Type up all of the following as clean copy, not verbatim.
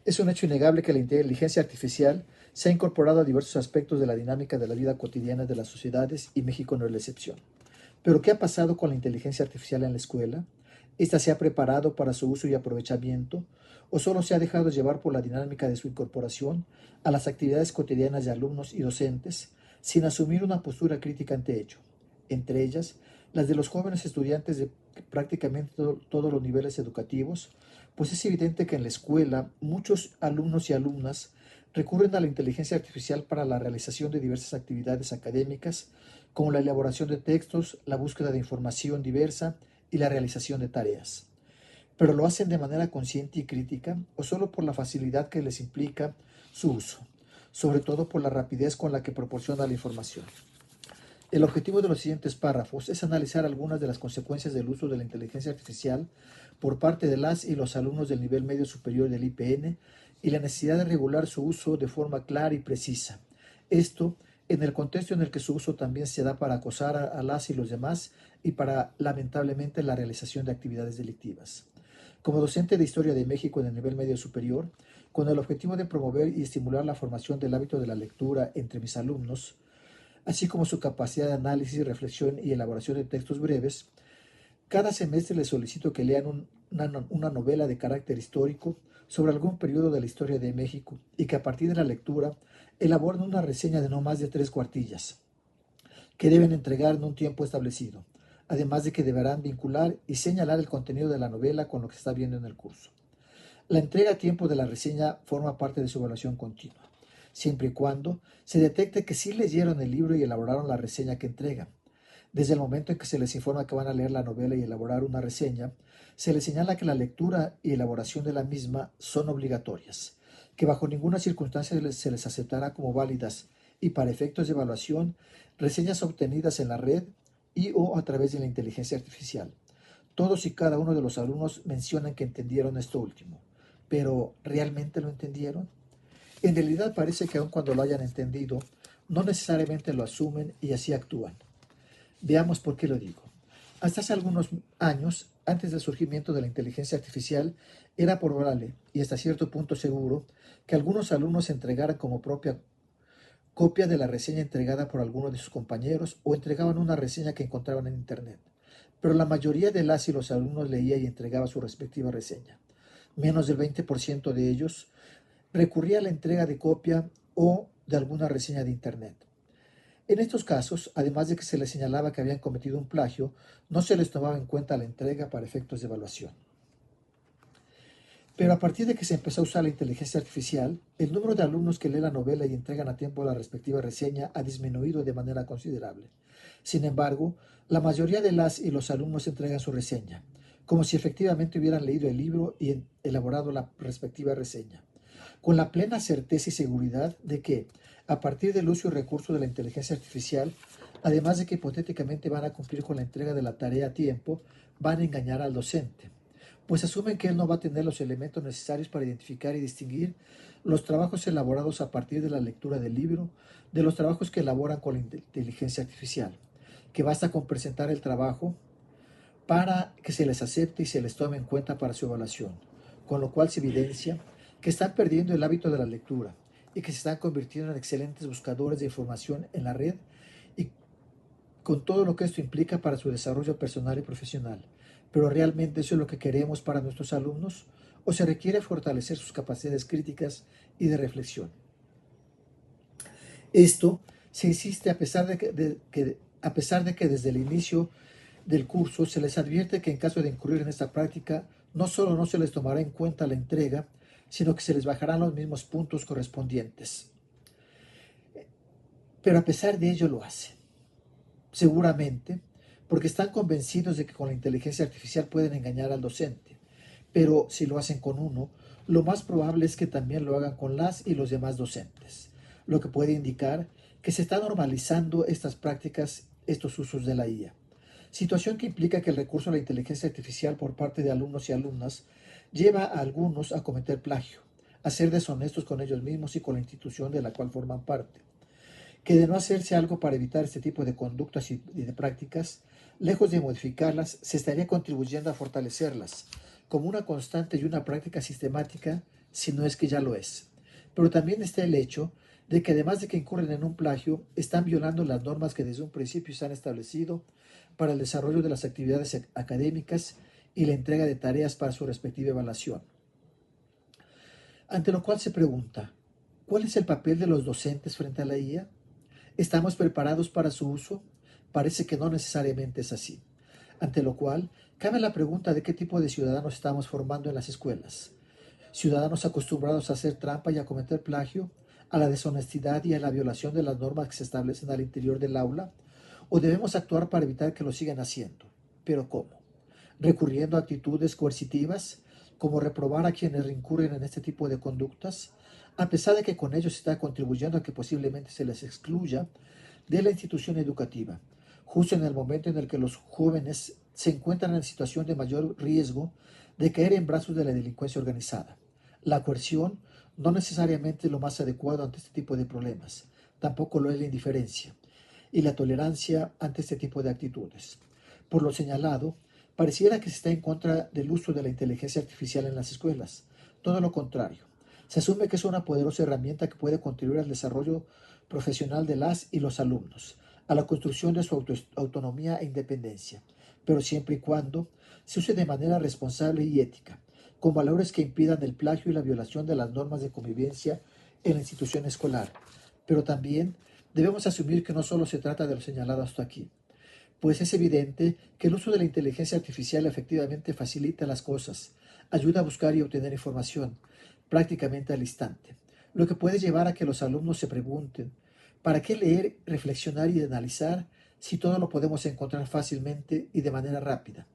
Es un hecho innegable que la inteligencia artificial se ha incorporado a diversos aspectos de la dinámica de la vida cotidiana de las sociedades y México no es la excepción. Pero ¿qué ha pasado con la inteligencia artificial en la escuela? ¿Esta se ha preparado para su uso y aprovechamiento o solo se ha dejado llevar por la dinámica de su incorporación a las actividades cotidianas de alumnos y docentes sin asumir una postura crítica ante ello? Entre ellas, las de los jóvenes estudiantes de prácticamente todos los niveles educativos, pues es evidente que en la escuela muchos alumnos y alumnas recurren a la inteligencia artificial para la realización de diversas actividades académicas, como la elaboración de textos, la búsqueda de información diversa y la realización de tareas. Pero lo hacen de manera consciente y crítica o solo por la facilidad que les implica su uso, sobre todo por la rapidez con la que proporciona la información. El objetivo de los siguientes párrafos es analizar algunas de las consecuencias del uso de la inteligencia artificial por parte de las y los alumnos del nivel medio superior del IPN y la necesidad de regular su uso de forma clara y precisa. Esto en el contexto en el que su uso también se da para acosar a las y los demás y para, lamentablemente, la realización de actividades delictivas. Como docente de Historia de México en el nivel medio superior, con el objetivo de promover y estimular la formación del hábito de la lectura entre mis alumnos, así como su capacidad de análisis, reflexión y elaboración de textos breves, cada semestre les solicito que lean una novela de carácter histórico sobre algún periodo de la historia de México y que a partir de la lectura elaboren una reseña de no más de 3 cuartillas, que deben entregar en un tiempo establecido, además de que deberán vincular y señalar el contenido de la novela con lo que se está viendo en el curso. La entrega a tiempo de la reseña forma parte de su evaluación continua, siempre y cuando se detecte que sí leyeron el libro y elaboraron la reseña que entregan. Desde el momento en que se les informa que van a leer la novela y elaborar una reseña, se les señala que la lectura y elaboración de la misma son obligatorias, que bajo ninguna circunstancia se les aceptará como válidas y para efectos de evaluación, reseñas obtenidas en la red y o a través de la inteligencia artificial. Todos y cada uno de los alumnos mencionan que entendieron esto último, pero ¿realmente lo entendieron? En realidad parece que aun cuando lo hayan entendido, no necesariamente lo asumen y así actúan. Veamos por qué lo digo. Hasta hace algunos años, antes del surgimiento de la inteligencia artificial, era probable y hasta cierto punto seguro que algunos alumnos entregaran como propia copia de la reseña entregada por alguno de sus compañeros o entregaban una reseña que encontraban en Internet. Pero la mayoría de las y los alumnos leía y entregaba su respectiva reseña. Menos del 20% de ellos recurría a la entrega de copia o de alguna reseña de Internet. En estos casos, además de que se les señalaba que habían cometido un plagio, no se les tomaba en cuenta la entrega para efectos de evaluación. Pero a partir de que se empezó a usar la inteligencia artificial, el número de alumnos que leen la novela y entregan a tiempo la respectiva reseña ha disminuido de manera considerable. Sin embargo, la mayoría de las y los alumnos entregan su reseña, como si efectivamente hubieran leído el libro y elaborado la respectiva reseña, con la plena certeza y seguridad de que, a partir del uso y recurso de la inteligencia artificial, además de que hipotéticamente van a cumplir con la entrega de la tarea a tiempo, van a engañar al docente, pues asumen que él no va a tener los elementos necesarios para identificar y distinguir los trabajos elaborados a partir de la lectura del libro de los trabajos que elaboran con la inteligencia artificial, que basta con presentar el trabajo para que se les acepte y se les tome en cuenta para su evaluación, con lo cual se evidencia que están perdiendo el hábito de la lectura y que se están convirtiendo en excelentes buscadores de información en la red y con todo lo que esto implica para su desarrollo personal y profesional. Pero ¿realmente eso es lo que queremos para nuestros alumnos? ¿O se requiere fortalecer sus capacidades críticas y de reflexión? Esto se insiste a pesar de que desde el inicio del curso se les advierte que en caso de incurrir en esta práctica, no solo no se les tomará en cuenta la entrega, sino que se les bajarán los mismos puntos correspondientes. Pero a pesar de ello lo hacen, seguramente, porque están convencidos de que con la inteligencia artificial pueden engañar al docente. Pero si lo hacen con uno, lo más probable es que también lo hagan con las y los demás docentes, lo que puede indicar que se está normalizando estas prácticas, estos usos de la IA. Situación que implica que el recurso a la inteligencia artificial por parte de alumnos y alumnas lleva a algunos a cometer plagio, a ser deshonestos con ellos mismos y con la institución de la cual forman parte, que de no hacerse algo para evitar este tipo de conductas y de prácticas, lejos de modificarlas, se estaría contribuyendo a fortalecerlas, como una constante y una práctica sistemática, si no es que ya lo es. Pero también está el hecho de que además de que incurren en un plagio, están violando las normas que desde un principio se han establecido para el desarrollo de las actividades académicas y la entrega de tareas para su respectiva evaluación. Ante lo cual se pregunta, ¿cuál es el papel de los docentes frente a la IA? ¿Estamos preparados para su uso? Parece que no necesariamente es así. Ante lo cual, cabe la pregunta de qué tipo de ciudadanos estamos formando en las escuelas. ¿Ciudadanos acostumbrados a hacer trampa y a cometer plagio, a la deshonestidad y a la violación de las normas que se establecen al interior del aula? ¿O debemos actuar para evitar que lo sigan haciendo? ¿Pero cómo? ¿Recurriendo a actitudes coercitivas, como reprobar a quienes incurren en este tipo de conductas, a pesar de que con ello se está contribuyendo a que posiblemente se les excluya de la institución educativa, justo en el momento en el que los jóvenes se encuentran en situación de mayor riesgo de caer en brazos de la delincuencia organizada? La coerción no necesariamente es lo más adecuado ante este tipo de problemas, tampoco lo es la indiferencia y la tolerancia ante este tipo de actitudes. Por lo señalado, pareciera que se está en contra del uso de la inteligencia artificial en las escuelas. Todo lo contrario. Se asume que es una poderosa herramienta que puede contribuir al desarrollo profesional de las y los alumnos, a la construcción de su autonomía e independencia, pero siempre y cuando se use de manera responsable y ética, con valores que impidan el plagio y la violación de las normas de convivencia en la institución escolar. Pero también debemos asumir que no solo se trata de lo señalado hasta aquí, pues es evidente que el uso de la inteligencia artificial efectivamente facilita las cosas, ayuda a buscar y obtener información prácticamente al instante, lo que puede llevar a que los alumnos se pregunten, ¿para qué leer, reflexionar y analizar si todo lo podemos encontrar fácilmente y de manera rápida?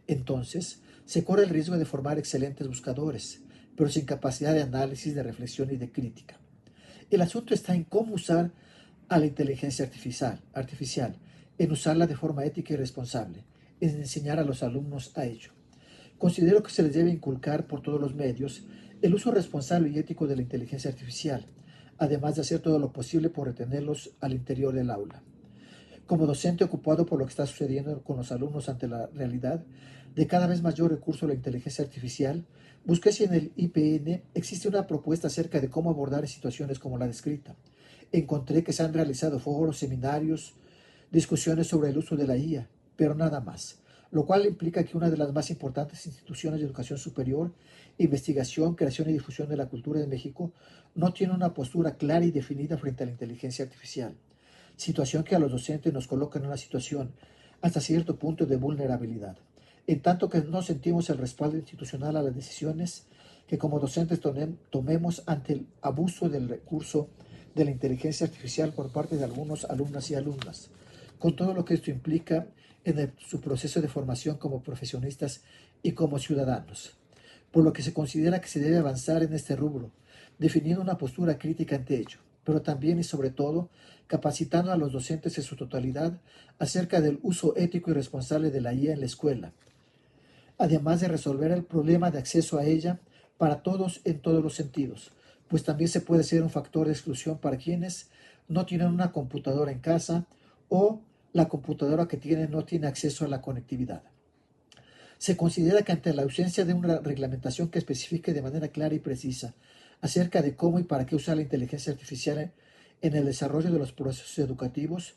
Entonces, se corre el riesgo de formar excelentes buscadores, pero sin capacidad de análisis, de reflexión y de crítica. El asunto está en cómo usar a la inteligencia artificial, en usarla de forma ética y responsable, en enseñar a los alumnos a ello. Considero que se les debe inculcar por todos los medios el uso responsable y ético de la inteligencia artificial, además de hacer todo lo posible por retenerlos al interior del aula. Como docente ocupado por lo que está sucediendo con los alumnos ante la realidad de cada vez mayor recurso a la inteligencia artificial, busqué si en el IPN existe una propuesta acerca de cómo abordar situaciones como la descrita. Encontré que se han realizado foros, seminarios, discusiones sobre el uso de la IA, pero nada más, lo cual implica que una de las más importantes instituciones de educación superior, investigación, creación y difusión de la cultura de México no tiene una postura clara y definida frente a la inteligencia artificial, situación que a los docentes nos coloca en una situación hasta cierto punto de vulnerabilidad, en tanto que no sentimos el respaldo institucional a las decisiones que como docentes tomemos ante el abuso del recurso de la inteligencia artificial por parte de algunos alumnas y alumnas, con todo lo que esto implica en su proceso de formación como profesionistas y como ciudadanos, por lo que se considera que se debe avanzar en este rubro, definiendo una postura crítica ante ello, pero también y sobre todo capacitando a los docentes en su totalidad acerca del uso ético y responsable de la IA en la escuela, además de resolver el problema de acceso a ella para todos en todos los sentidos, pues también se puede ser un factor de exclusión para quienes no tienen una computadora en casa o la computadora que tienen no tiene acceso a la conectividad. Se considera que ante la ausencia de una reglamentación que especifique de manera clara y precisa acerca de cómo y para qué usar la inteligencia artificial en el desarrollo de los procesos educativos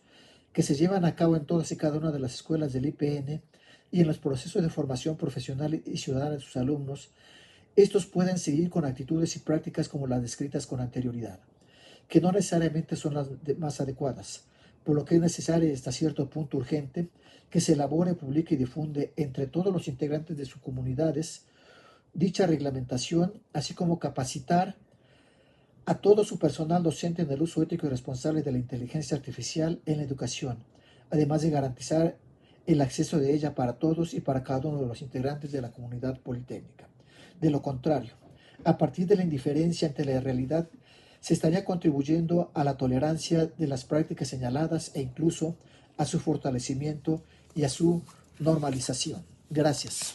que se llevan a cabo en todas y cada una de las escuelas del IPN y en los procesos de formación profesional y ciudadana de sus alumnos, estos pueden seguir con actitudes y prácticas como las descritas con anterioridad, que no necesariamente son las más adecuadas, por lo que es necesario hasta cierto punto urgente que se elabore, publique y difunde entre todos los integrantes de sus comunidades dicha reglamentación, así como capacitar a todo su personal docente en el uso ético y responsable de la inteligencia artificial en la educación, además de garantizar el acceso de ella para todos y para cada uno de los integrantes de la comunidad politécnica. De lo contrario, a partir de la indiferencia ante la realidad, se estaría contribuyendo a la tolerancia de las prácticas señaladas e incluso a su fortalecimiento y a su normalización. Gracias.